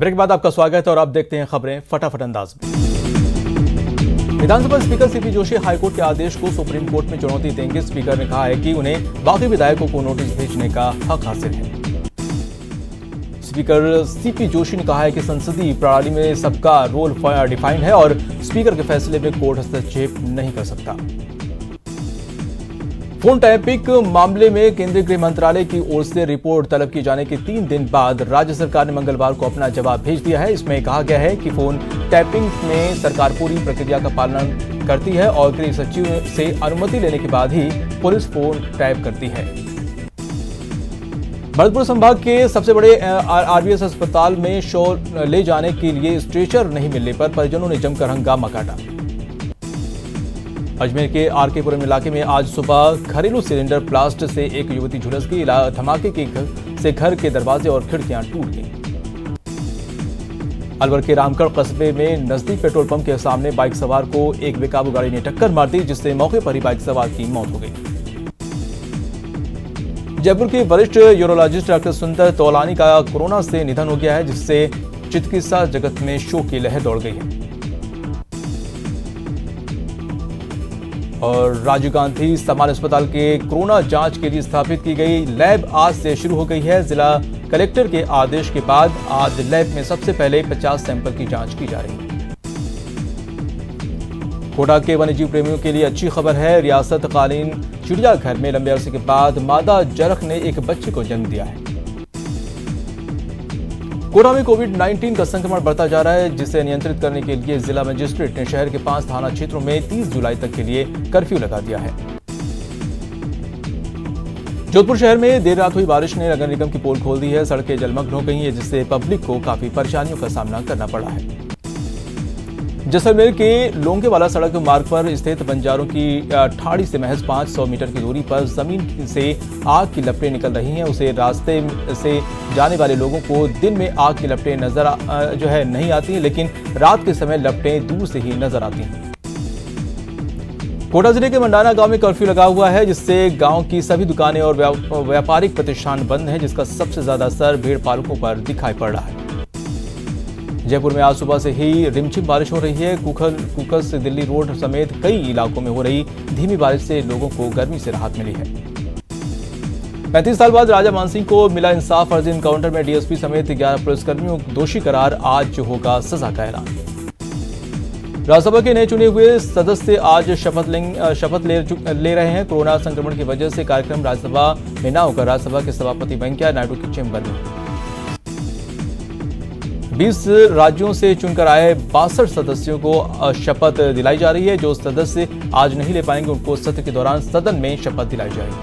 Break बाद आपका स्वागत है और आप देखते हैं खबरें फटाफट अंदाज में। विधानसभा स्पीकर सीपी जोशी हाईकोर्ट के आदेश को सुप्रीम कोर्ट में चुनौती देंगे। स्पीकर ने कहा है कि उन्हें बाकी विधायकों को नोटिस भेजने का हक हासिल है। स्पीकर सीपी जोशी ने कहा है कि संसदीय प्रणाली में सबका रोल डिफाइंड है और स्पीकर के फैसले में कोर्ट हस्तक्षेप नहीं कर सकता। फोन टैपिंग मामले में केंद्रीय गृह मंत्रालय की ओर से रिपोर्ट तलब किए जाने के 3 दिन बाद राज्य सरकार ने मंगलवार को अपना जवाब भेज दिया है। इसमें कहा गया है कि फोन टैपिंग में सरकार पूरी प्रक्रिया का पालन करती है और गृह सचिव से अनुमति लेने के बाद ही पुलिस फोन टैप करती है। भरतपुर संभाग के सबसे बड़े आरबीएस अस्पताल में शव ले जाने के लिए स्ट्रेचर नहीं मिलने पर परिजनों ने जमकर हंगामा काटा। अजमेर के आरकेपुरम इलाके में आज सुबह घरेलू सिलेंडर ब्लास्ट से एक युवती झुलस गई। धमाके से घर के दरवाजे और खिड़कियां टूट गईं। अलवर के रामगढ़ कस्बे में नजदीक पेट्रोल पंप के सामने बाइक सवार को एक बेकाबू गाड़ी ने टक्कर मार दी, जिससे मौके पर ही बाइक सवार की मौत हो गई। जयपुर के वरिष्ठ यूरोलॉजिस्ट डॉक्टर सुंदर तौलानी का कोरोना से निधन हो गया है, जिससे चिकित्सा जगत में शोक की लहर दौड़ गई है। और राजीव गांधी सामान्य अस्पताल के कोरोना जांच के लिए स्थापित की गई लैब आज से शुरू हो गई है। जिला कलेक्टर के आदेश के बाद आज लैब में सबसे पहले 50 सैंपल की जांच की जा रही है। कोटा के वन्यजीव प्रेमियों के लिए अच्छी खबर है। रियासतकालीन चिड़ियाघर में लंबे अरसे के बाद मादा जरख ने एक बच्चे को जन्म दिया है। कोटा में कोविड-19 का संक्रमण बढ़ता जा रहा है, जिसे नियंत्रित करने के लिए जिला मजिस्ट्रेट ने शहर के 5 थाना क्षेत्रों में 30 जुलाई तक के लिए कर्फ्यू लगा दिया है। जोधपुर शहर में देर रात हुई बारिश ने नगर निगम की पोल खोल दी है। सड़कें जलमग्न हो गई हैं, जिससे पब्लिक को काफी परेशानियों का सामना करना पड़ा है। जैसलमेर के लोंगेवाला सड़क मार्ग पर स्थित बंजारों की ठाड़ी से महज 500 मीटर की दूरी पर जमीन से आग की लपटें निकल रही हैं। उसे रास्ते से जाने वाले लोगों को दिन में आग की लपटें नजर नहीं आती हैं, लेकिन रात के समय लपटें दूर से ही नजर आती हैं। कोटा जिले के मंडाना गांव में कर्फ्यू लगा हुआ है, जिससे गांव की सभी दुकानें और व्यापारिक प्रतिष्ठान बंद हैं, जिसका सबसे ज्यादा असर भेड़ पालकों पर दिखाई पड़ रहा है। जयपुर में आज सुबह से ही रिमझिम बारिश हो रही है। कुकस से दिल्ली रोड समेत कई इलाकों में हो रही धीमी बारिश से लोगों को गर्मी से राहत मिली है। 35 साल बाद राजा मानसिंह को मिला इंसाफ। फर्जी एनकाउंटर में डीएसपी समेत 11 पुलिसकर्मियों दोषी करार। आज होगा सजा का ऐलान। राज्यसभा के नए चुने हुए सदस्य आज शपथ ले रहे हैं। कोरोना संक्रमण की वजह से कार्यक्रम राज्यसभा में न होकर राज्यसभा के सभापति वेंकैया नायडू के चेंबर में 20 राज्यों से चुनकर आए 62 सदस्यों को शपथ दिलाई जा रही है। जो सदस्य आज नहीं ले पाएंगे उनको सत्र के दौरान सदन में शपथ दिलाई जाएगी।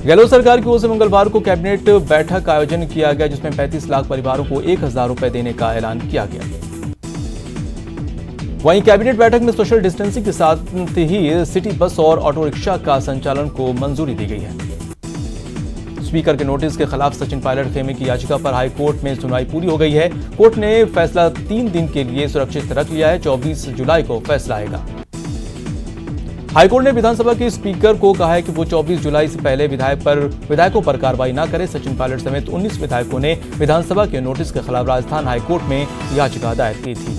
गहलोत सरकार की ओर से मंगलवार को कैबिनेट बैठक का आयोजन किया गया, जिसमें 35 लाख परिवारों को 1000 रुपए देने का ऐलान किया गया। वहीं कैबिनेट बैठक में सोशल डिस्टेंसिंग के साथ ही सिटी बस और ऑटो रिक्शा का संचालन को मंजूरी दी गई है। स्पीकर के नोटिस के खिलाफ सचिन पायलट खेमे की याचिका पर हाई कोर्ट में सुनवाई पूरी हो गई है। कोर्ट ने फैसला 3 दिन के लिए सुरक्षित रख लिया है। 24 जुलाई को फैसला आएगा। हाईकोर्ट ने विधानसभा के स्पीकर को कहा है कि वो 24 जुलाई से पहले विधायकों पर कार्रवाई न करे। सचिन पायलट समेत 19 विधायकों ने विधानसभा के नोटिस के खिलाफ राजस्थान हाईकोर्ट में याचिका दायर की थी।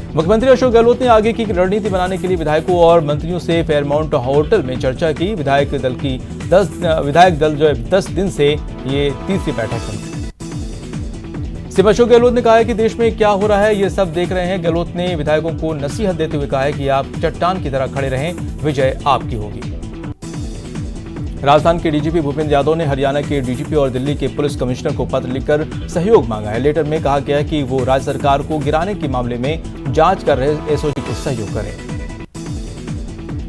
मुख्यमंत्री अशोक गहलोत ने आगे की रणनीति बनाने के लिए विधायकों और मंत्रियों से फेयरमाउंट होटल में चर्चा की। विधायक दल जो 10 दिन से ये तीसरी बैठक है। सीएम अशोक गहलोत ने कहा है कि देश में क्या हो रहा है ये सब देख रहे हैं। गहलोत ने विधायकों को नसीहत देते हुए कहा है कि आप चट्टान की तरह खड़े रहें, विजय आपकी होगी। राजस्थान के डीजीपी भूपेंद्र यादव ने हरियाणा के डीजीपी और दिल्ली के पुलिस कमिश्नर को पत्र लिखकर सहयोग मांगा है। लेटर में कहा गया है कि वो राज्य सरकार को गिराने के मामले में जांच कर रहे एसओजी को सहयोग करें।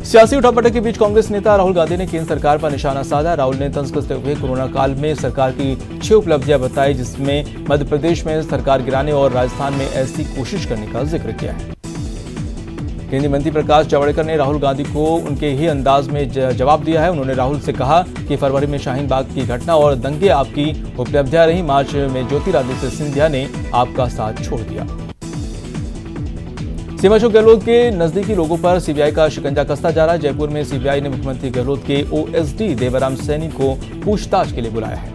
सियासी उठापटक के बीच कांग्रेस नेता राहुल गांधी ने केंद्र सरकार पर निशाना साधा। राहुल ने तंज कसते हुए कोरोना काल में सरकार की 6 उपलब्धियां बताई, जिसमें मध्य प्रदेश में सरकार गिराने और राजस्थान में ऐसी कोशिश करने का जिक्र किया है। केंद्रीय मंत्री प्रकाश जावड़ेकर ने राहुल गांधी को उनके ही अंदाज में जवाब दिया है। उन्होंने राहुल से कहा कि फरवरी में शाहीन बाग की घटना और दंगे आपकी उपलब्धियां रही। मार्च में ज्योतिरादित्य सिंधिया ने आपका साथ छोड़ दिया। सीएम अशोक गहलोत के नजदीकी लोगों पर सीबीआई का शिकंजा कसता जा रहा है। जयपुर में सीबीआई ने मुख्यमंत्री गहलोत के ओएसडी देवराम सैनी को पूछताछ के लिए बुलाया है।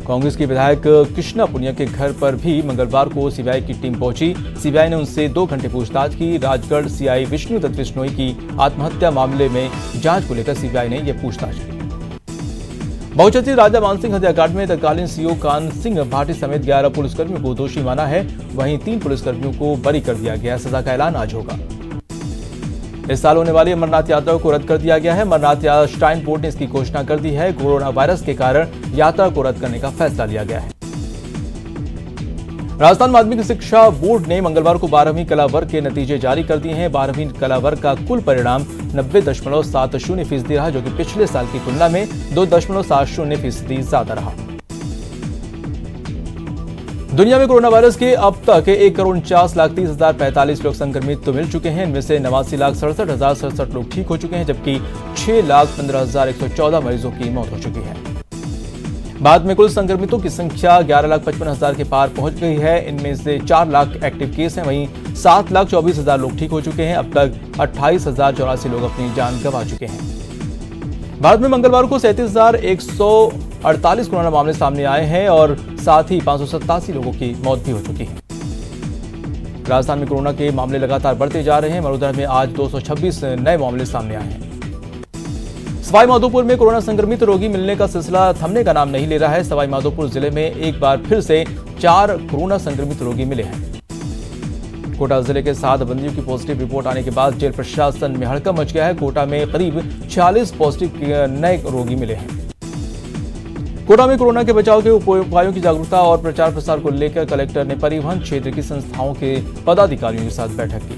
कांग्रेस की विधायक कृष्णा पुनिया के घर पर भी मंगलवार को सीबीआई की टीम पहुंची। सीबीआई ने उनसे 2 घंटे पूछताछ की। राजगढ़ सीआई विष्णु दत्त बिश्नोई की आत्महत्या मामले में जांच को लेकर सीबीआई ने यह पूछताछ की। बहुचर्चित राजा मानसिंह हत्याकांड में तत्कालीन सीओ कान सिंह भाटी समेत 11 पुलिसकर्मियों को दोषी माना है। वहीं 3 पुलिसकर्मियों को बरी कर दिया गया। सजा का ऐलान आज होगा। इस साल होने वाली अमरनाथ यात्रा को रद्द कर दिया गया है। अमरनाथ या श्राइन बोर्ड ने इसकी घोषणा कर दी है। कोरोना वायरस के कारण यात्रा को रद्द करने का फैसला लिया गया है। राजस्थान माध्यमिक शिक्षा बोर्ड ने मंगलवार को 12वीं कला वर्ग के नतीजे जारी कर दिए हैं। 12वीं कला वर्ग का कुल परिणाम 90.70% रहा, जो कि पिछले साल की तुलना में 2.70% ज्यादा रहा। दुनिया में कोरोना वायरस के अब तक 1,49,30,045 लोग संक्रमित तो मिल चुके हैं। इनमें से 89,67,067 लोग ठीक हो चुके हैं, जबकि 6,15,114 मरीजों की मौत हो चुकी है। बाद में कुल संक्रमितों की संख्या 11,55,000 के पार पहुंच गई है। इनमें से 4 लाख एक्टिव केस हैं। वहीं 7,24,000 लोग ठीक हो चुके हैं। अब तक 28,084 लोग अपनी जान गंवा चुके हैं। भारत में मंगलवार को 37,148 कोरोना मामले सामने आए हैं और साथ ही 587 लोगों की मौत भी हो चुकी है। राजस्थान में कोरोना के मामले लगातार बढ़ते जा रहे हैं। वडोदरा में आज 226 नए मामले सामने आए हैं। सवाई माधोपुर में कोरोना संक्रमित रोगी मिलने का सिलसिला थमने का नाम नहीं ले रहा है। सवाई माधोपुर जिले में एक बार फिर से 4 कोरोना संक्रमित रोगी मिले हैं। कोटा जिले के 7 बंदियों की पॉजिटिव रिपोर्ट आने के बाद जेल प्रशासन में हड़कंप मच गया है। कोटा में करीब 46 पॉजिटिव नए रोगी मिले हैं। कोटा में कोरोना के बचाव के उपायों की जागरूकता और प्रचार प्रसार को लेकर कलेक्टर ने परिवहन क्षेत्र की संस्थाओं के पदाधिकारियों के साथ बैठक की।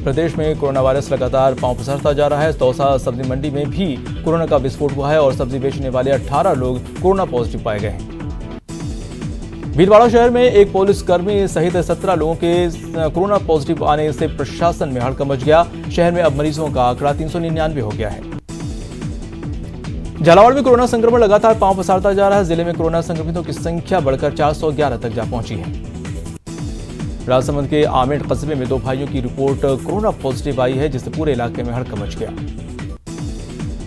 प्रदेश में कोरोना वायरस लगातार पांव पसारता जा रहा है। दौसा सब्जी मंडी में भी कोरोना का विस्फोट हुआ है और सब्जी बेचने वाले 18 लोग कोरोना पॉजिटिव पाए गए हैं। भीलवाड़ा शहर में एक पुलिसकर्मी सहित 17 लोगों के कोरोना पॉजिटिव आने से प्रशासन में हड़कंप मच गया। शहर में अब मरीजों का आंकड़ा 399 हो गया है। झालावाड़ में कोरोना संक्रमण लगातार पांव पसारता जा रहा है। जिले में कोरोना संक्रमितों की संख्या बढ़कर 411 तक जा पहुंची है। राजसमंद के आमेट कस्बे में 2 भाइयों की रिपोर्ट कोरोना पॉजिटिव आई है, जिससे पूरे इलाके में हड़कंप मच गया।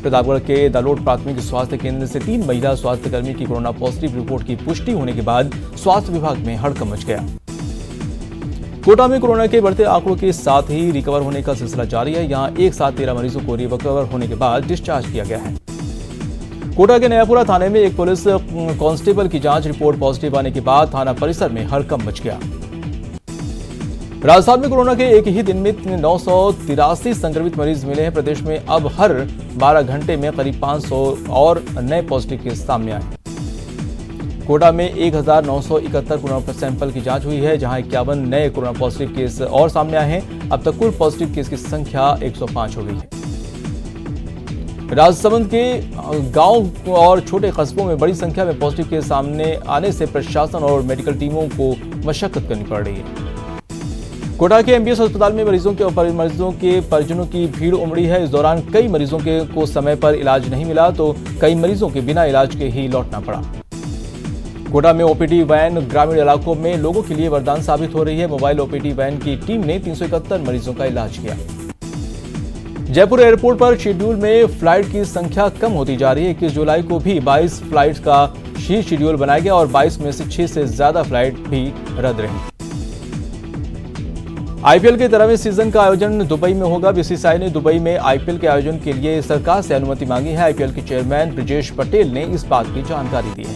प्रतापगढ़ के दालोट प्राथमिक स्वास्थ्य केंद्र से 3 महिला स्वास्थ्यकर्मी की कोरोना पॉजिटिव रिपोर्ट की पुष्टि होने के बाद स्वास्थ्य विभाग में हड़कंप मच गया। कोटा में कोरोना के बढ़ते आंकड़ों के साथ ही रिकवर होने का सिलसिला जारी है। यहां एक साथ 13 मरीजों को रिकवर होने के बाद डिस्चार्ज किया गया है। कोटा के नयापुरा थाने में एक पुलिस कांस्टेबल की जांच रिपोर्ट पॉजिटिव आने के बाद थाना परिसर में हड़कंप मच गया। राजस्थान में कोरोना के एक ही दिन में 983 संक्रमित मरीज मिले हैं। प्रदेश में अब हर 12 घंटे में करीब 500 और नए पॉजिटिव केस सामने आए। कोटा में 1971 कोरोना सैंपल की जांच हुई है, जहां 51 नए कोरोना पॉजिटिव केस और सामने आए हैं। अब तक कुल पॉजिटिव केस की संख्या 105 हो गई है। राजसमंद के गांव और छोटे कस्बों में बड़ी संख्या में पॉजिटिव केस सामने आने से प्रशासन और मेडिकल टीमों को मशक्कत करनी पड़ रही है। कोटा के एमबीएस अस्पताल में मरीजों के परिजनों की भीड़ उमड़ी है। इस दौरान कई मरीजों को समय पर इलाज नहीं मिला, तो कई मरीजों के बिना इलाज के ही लौटना पड़ा। कोटा में ओपीडी वैन ग्रामीण इलाकों में लोगों के लिए वरदान साबित हो रही है। मोबाइल ओपीडी वैन की टीम ने 371 मरीजों का इलाज किया। जयपुर एयरपोर्ट पर शेड्यूल में फ्लाइट की संख्या कम होती जा रही है। 21 जुलाई को भी 22 फ्लाइट का शेड्यूल बनाया गया और 22 में से 6 से ज्यादा फ्लाइट भी रद्द रही। आईपीएल के 13वें सीजन का आयोजन दुबई में होगा। बीसीसीआई ने दुबई में आईपीएल के आयोजन के लिए सरकार से अनुमति मांगी है। आईपीएल के चेयरमैन ब्रिजेश पटेल ने इस बात की जानकारी दी है।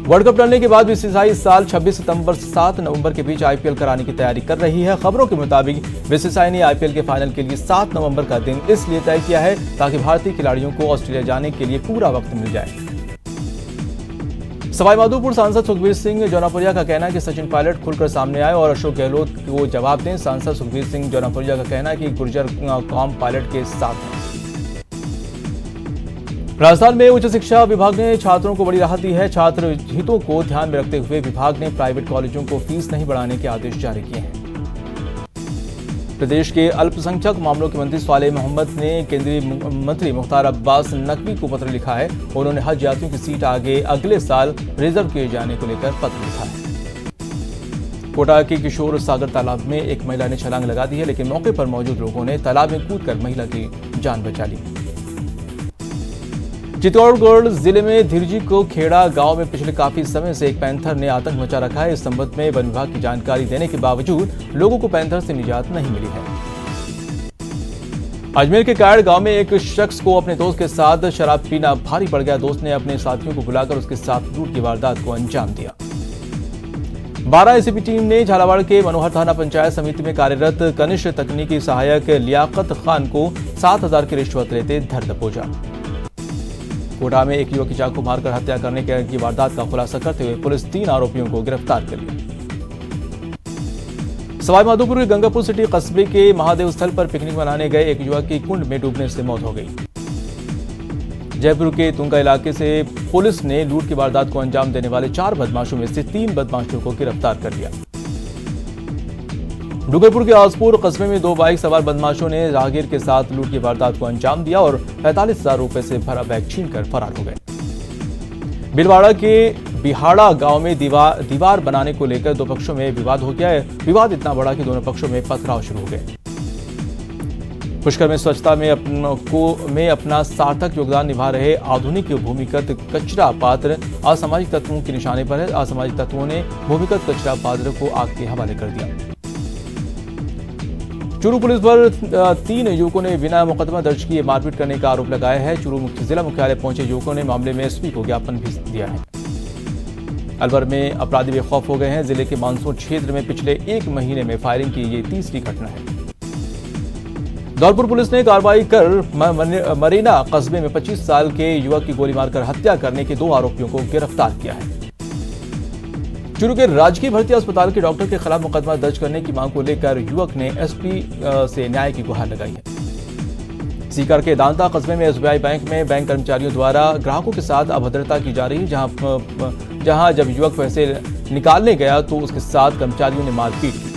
वर्ल्ड कप टलने के बाद बीसीसीआई इस साल 26 सितंबर से 7 नवंबर के बीच आईपीएल कराने की तैयारी कर रही है। खबरों के मुताबिक बीसीसीआई ने आईपीएल के फाइनल के लिए 7 नवंबर का दिन इसलिए तय किया है ताकि भारतीय खिलाड़ियों को ऑस्ट्रेलिया जाने के लिए पूरा वक्त मिल जाए। सवाईमाधोपुर सांसद सुखबीर सिंह जौनापुरिया का कहना है कि सचिन पायलट खुलकर सामने आए और अशोक गहलोत को जवाब दें। सांसद सुखबीर सिंह जौनापुरिया का कहना है कि गुर्जर कौम पायलट के साथ है। राजस्थान में उच्च शिक्षा विभाग ने छात्रों को बड़ी राहत दी है। छात्र हितों को ध्यान में रखते हुए विभाग ने प्राइवेट कॉलेजों को फीस नहीं बढ़ाने के आदेश जारी किए हैं। प्रदेश के अल्पसंख्यक मामलों के मंत्री सालेह मोहम्मद ने केंद्रीय मंत्री मुख्तार अब्बास नकवी को पत्र लिखा है। उन्होंने हज यात्रियों की सीट आगे अगले साल रिजर्व किए जाने को लेकर पत्र लिखा है। कोटा के किशोर सागर तालाब में एक महिला ने छलांग लगा दी है, लेकिन मौके पर मौजूद लोगों ने तालाब में कूदकर महिला की जान बचा ली। चित्तौड़गढ़ जिले में धिरजी को खेड़ा गांव में पिछले काफी समय से एक पैंथर ने आतंक मचा रखा है। इस संबंध में वन विभाग की जानकारी देने के बावजूद लोगों को पैंथर से निजात नहीं मिली है। अजमेर के कायड़ गांव में एक शख्स को अपने दोस्त के साथ शराब पीना भारी पड़ गया। दोस्त ने अपने साथियों को बुलाकर उसके साथ लूट की वारदात को अंजाम दिया। 12 एसीपी टीम ने झालावाड़ के मनोहर थाना पंचायत समिति में कार्यरत कनिष्ठ तकनीकी सहायक लियाकत खान को 7,000 की रिश्वत लेते धर दबोचा। कोटा में एक युवक की चाकू मारकर हत्या करने की वारदात का खुलासा करते हुए पुलिस 3 आरोपियों को गिरफ्तार कर लिया। सवाईमाधोपुर के गंगापुर सिटी कस्बे के महादेव स्थल पर पिकनिक मनाने गए एक युवक की कुंड में डूबने से मौत हो गई। जयपुर के तुंगा इलाके से पुलिस ने लूट की वारदात को अंजाम देने वाले 4 बदमाशों में से 3 बदमाशों को गिरफ्तार कर लिया। डूंगरपुर के आसपुर कस्बे में 2 बाइक सवार बदमाशों ने राहगीर के साथ लूट की वारदात को अंजाम दिया और 45,000 रुपए से भरा बैग छीनकर फरार हो गए। बिलवाड़ा के बिहाड़ा गांव में दीवार बनाने को लेकर 2 पक्षों में विवाद हो गया है। विवाद इतना बड़ा कि दोनों पक्षों में पथराव शुरू हो गए। पुष्कर में स्वच्छता में अपना सार्थक योगदान निभा रहे आधुनिक भूमिगत कचरा पात्र असामाजिक तत्वों के निशाने पर है। असामाजिक तत्वों ने भूमिगत कचरा पात्र को आग के हवाले कर दिया। चूरू पुलिस पर 3 युवकों ने बिना मुकदमा दर्ज किए मारपीट करने का आरोप लगाया है। चूरू जिला मुख्यालय पहुंचे युवकों ने मामले में एसपी को ज्ञापन भी दिया है। अलवर में अपराधी बेखौफ हो गए हैं। जिले के मानसून क्षेत्र में पिछले 1 महीने में फायरिंग की ये तीसरी घटना है। धौलपुर पुलिस ने कार्रवाई कर मरीना कस्बे में 25 साल के युवक की गोली मारकर हत्या करने के 2 आरोपियों को गिरफ्तार किया है। चूरू के राजकीय भर्ती अस्पताल के डॉक्टर के खिलाफ मुकदमा दर्ज करने की मांग को लेकर युवक ने एसपी से न्याय की गुहार लगाई है। सीकर के दांता कस्बे में एसबीआई बैंक में बैंक कर्मचारियों द्वारा ग्राहकों के साथ अभद्रता की जा रही है। जहां जब युवक पैसे निकालने गया तो उसके साथ कर्मचारियों ने मारपीट की।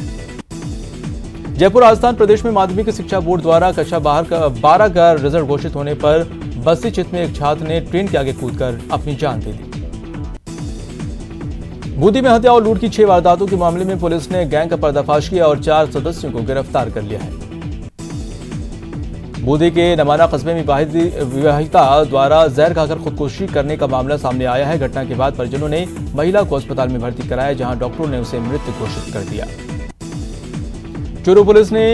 जयपुर राजस्थान प्रदेश में माध्यमिक शिक्षा बोर्ड द्वारा कक्षा 12 का रिजल्ट घोषित होने पर बस्ती क्षेत्र में एक छात्र ने ट्रेन के आगे कूदकर अपनी जान दे दी। बूंदी में हत्या और लूट की 6 वारदातों के मामले में पुलिस ने गैंग का पर्दाफाश किया और 4 सदस्यों को गिरफ्तार कर लिया है। बूंदी के नमाना कस्बे में विवाहिता द्वारा जहर खाकर खुदकुशी करने का मामला सामने आया है। घटना के बाद परिजनों ने महिला को अस्पताल में भर्ती कराया, जहां डॉक्टरों ने उसे मृत घोषित कर दिया। चूरू पुलिस ने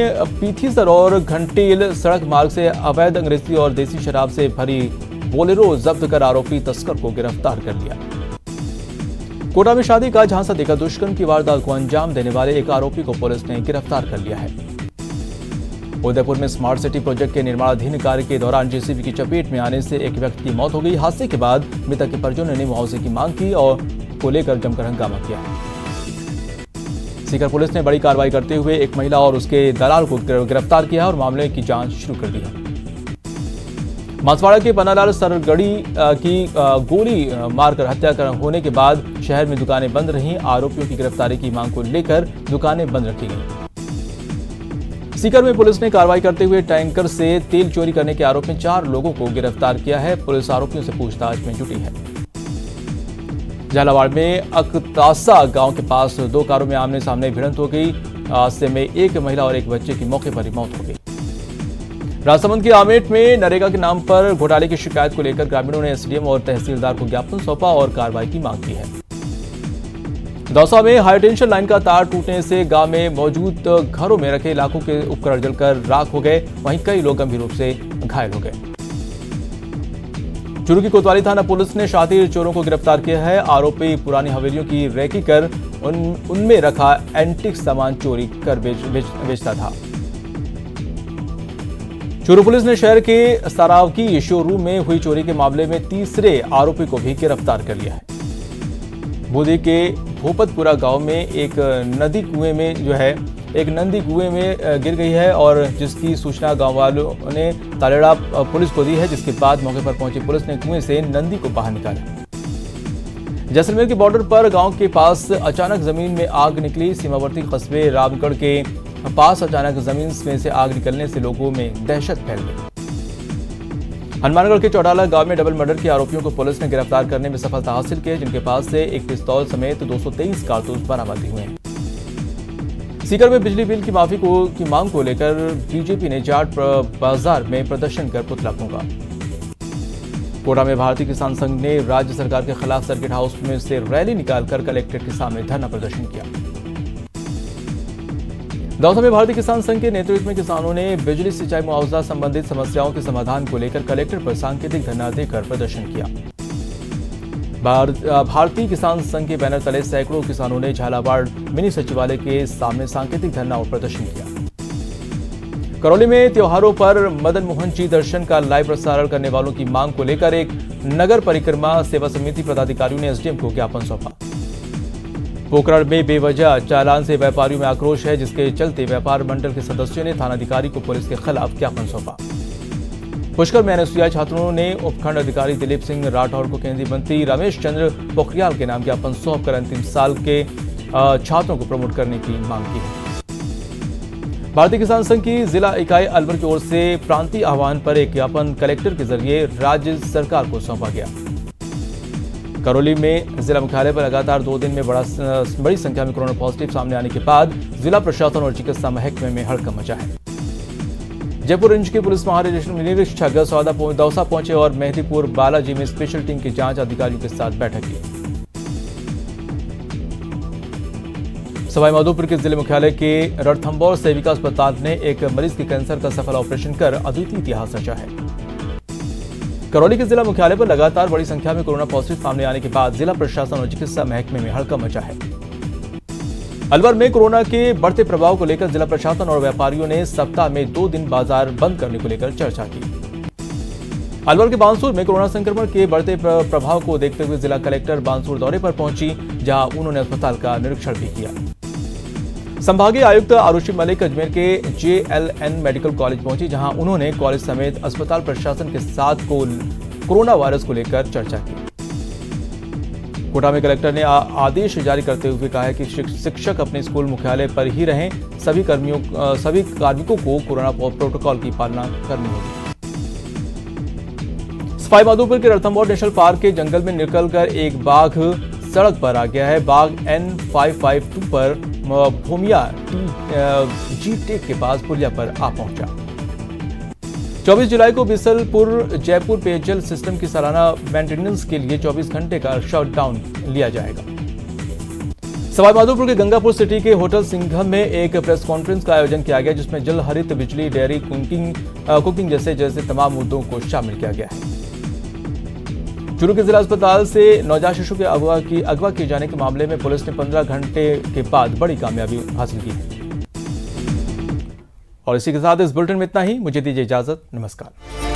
पीथीसर और घंटेल सड़क मार्ग से अवैध अंग्रेजी और देसी शराब से भरी बोलेरो जब्त कर आरोपी तस्कर को गिरफ्तार कर लिया। कोटा में शादी का झांसा देकर दुष्कर्म की वारदात को अंजाम देने वाले एक आरोपी को पुलिस ने गिरफ्तार कर लिया है। उदयपुर में स्मार्ट सिटी प्रोजेक्ट के निर्माणाधीन कार्य के दौरान जेसीबी की चपेट में आने से एक व्यक्ति की मौत हो गई। हादसे के बाद मृतक के परिजनों ने मुआवजे की मांग की और को लेकर जमकर हंगामा किया। सीकर पुलिस ने बड़ी कार्रवाई करते हुए एक महिला और उसके दलाल को गिरफ्तार किया और मामले की जांच शुरू कर दी है। बांसवाड़ा के पन्नालाल सरगड़ी की गोली मारकर हत्या होने के बाद शहर में दुकानें बंद रहीं। आरोपियों की गिरफ्तारी की मांग को लेकर दुकानें बंद रखी गईं। सीकर में पुलिस ने कार्रवाई करते हुए टैंकर से तेल चोरी करने के आरोप में 4 लोगों को गिरफ्तार किया है। पुलिस आरोपियों से पूछताछ में जुटी है। झालावाड़ में अकतासा गांव के पास 2 कारों में आमने सामने भिड़ंत हो गई। हादसे में एक महिला और एक बच्चे की मौके पर ही मौत हो गई। राजसमंद के आमेट में नरेगा के नाम पर घोटाले की शिकायत को लेकर ग्रामीणों ने एसडीएम और तहसीलदार को ज्ञापन सौंपा और कार्रवाई की मांग की है। दौसा में हाईटेंशन लाइन का तार टूटने से गांव में मौजूद घरों में रखे लाखों के उपकरण जलकर राख हो गए। वहीं कई लोग गंभीर रूप से घायल हो गए। चूरू की कोतवाली थाना पुलिस ने शातिर चोरों को गिरफ्तार किया है। आरोपी पुरानी हवेलियों की रेकी कर उनमें रखा एंटिक सामान चोरी कर बेचता था। चूरू पुलिस ने शहर के सरावकी शोरूम में हुई चोरी के मामले में तीसरे आरोपी को भी गिरफ्तार कर लिया है। बूंदी के भूपतपुरा गांव में एक नदी कुएं में गिर गई है और जिसकी सूचना गांव वालों ने तालेड़ा पुलिस को दी है, जिसके बाद मौके पर पहुंची पुलिस ने कुएं से नंदी को बाहर निकाला। जैसलमेर के बॉर्डर पर गांव के पास अचानक जमीन में आग निकली। सीमावर्ती कस्बे रामगढ़ के पास अचानक जमीन में से आग निकलने से लोगों में दहशत फैल गई। हनुमानगढ़ के चौटाला गांव में डबल मर्डर के आरोपियों को पुलिस ने गिरफ्तार करने में सफलता हासिल की, जिनके पास से एक पिस्तौल समेत 223 कारतूस बरामद हुए हैं। सीकर में बिजली बिल की माफी की मांग को लेकर बीजेपी ने जाट बाजार में प्रदर्शन कर पुतला फूंका। कोटा में भारतीय किसान संघ ने राज्य सरकार के खिलाफ सर्किट हाउस में से रैली निकालकर कलेक्ट्रेट के सामने धरना प्रदर्शन किया। दौसा में भारतीय किसान संघ के नेतृत्व में किसानों ने बिजली सिंचाई मुआवजा संबंधित समस्याओं के समाधान को लेकर कलेक्टर पर सांकेतिक धरना देकर प्रदर्शन किया। भारतीय किसान संघ के बैनर तले सैकड़ों किसानों ने झालावाड़ मिनी सचिवालय के सामने सांकेतिक धरना और प्रदर्शन किया। करौली में त्योहारों पर मदन मोहन जी दर्शन का लाइव प्रसारण करने वालों की मांग को लेकर एक नगर परिक्रमा सेवा समिति पदाधिकारियों ने एसडीएम को ज्ञापन सौंपा। पोखरण में बेवजह चालान से व्यापारियों में आक्रोश है, जिसके चलते व्यापार मंडल के सदस्यों ने थानाधिकारी को पुलिस के खिलाफ ज्ञापन सौंपा। पुष्कर में एनएसयूआई छात्रों ने उपखंड अधिकारी दिलीप सिंह राठौर को केंद्रीय मंत्री रमेश चंद्र पोखरियाल के नाम ज्ञापन सौंपकर अंतिम साल के छात्रों को प्रमोट करने की मांग की है। भारतीय किसान संघ की जिला इकाई अलवर की ओर से प्रांतीय आह्वान पर एक ज्ञापन कलेक्टर के जरिए राज्य सरकार को सौंपा गया। करौली में जिला मुख्यालय पर लगातार 2 दिन में बड़ी संख्या में कोरोना पॉजिटिव सामने आने के बाद जिला प्रशासन और चिकित्सा महकमे में हड़कंप मचा है। जयपुर रेंज के पुलिस महानिरीक्षक दौसा पहुंचे और मेहदीपुर बालाजी में स्पेशल टीम की जांच अधिकारियों के साथ बैठक की। सवाईमाधोपुर के जिले मुख्यालय के रणथंभौर सेविका अस्पताल ने एक मरीज के कैंसर का सफल ऑपरेशन कर अद्वितीय इतिहास रचा है। करौली के जिला मुख्यालय पर लगातार बड़ी संख्या में कोरोना पॉजिटिव सामने आने के बाद जिला प्रशासन और चिकित्सा महकमे में हड़कंप मचा है। अलवर में कोरोना के बढ़ते प्रभाव को लेकर जिला प्रशासन और व्यापारियों ने सप्ताह में 2 दिन बाजार बंद करने को लेकर चर्चा की। अलवर के बांसुर में कोरोना संक्रमण के बढ़ते प्रभाव को देखते हुए जिला कलेक्टर बांसुर दौरे पर पहुंची, जहां उन्होंने अस्पताल का निरीक्षण भी किया। संभागीय आयुक्त आरुषि मलिक अजमेर के JLN मेडिकल कॉलेज पहुंची, जहां उन्होंने कॉलेज समेत अस्पताल प्रशासन के साथ कोरोना वायरस को लेकर चर्चा की। कोटा में कलेक्टर ने आदेश जारी करते हुए कहा है कि शिक्षक अपने स्कूल मुख्यालय पर ही रहें, सभी कार्मिकों को कोरोना प्रोटोकॉल की पालना करनी होगी। सवाईमाधोपुर के रणथंभौर नेशनल पार्क के जंगल में निकलकर एक बाघ सड़क पर आ गया है। बाघ N552 पर भूमिया जी टेक के पास पुलिया पर आ पहुंचा। 24 जुलाई को बिसलपुर जयपुर पेयजल सिस्टम की सालाना मेंटेनेंस के लिए 24 घंटे का शटडाउन लिया जाएगा। सवाईमाधोपुर के गंगापुर सिटी के होटल सिंघम में एक प्रेस कॉन्फ्रेंस का आयोजन किया गया, जिसमें जल, हरित बिजली, डेयरी, कुकिंग जैसे तमाम मुद्दों को शामिल किया गया है। चूरू के जिला अस्पताल से नवजात शिशु के अगवा किए जाने के मामले में पुलिस ने 15 घंटे के बाद बड़ी कामयाबी हासिल की है। और इसी के साथ इस बुलेटिन में इतना ही। मुझे दीजिए इजाजत। नमस्कार।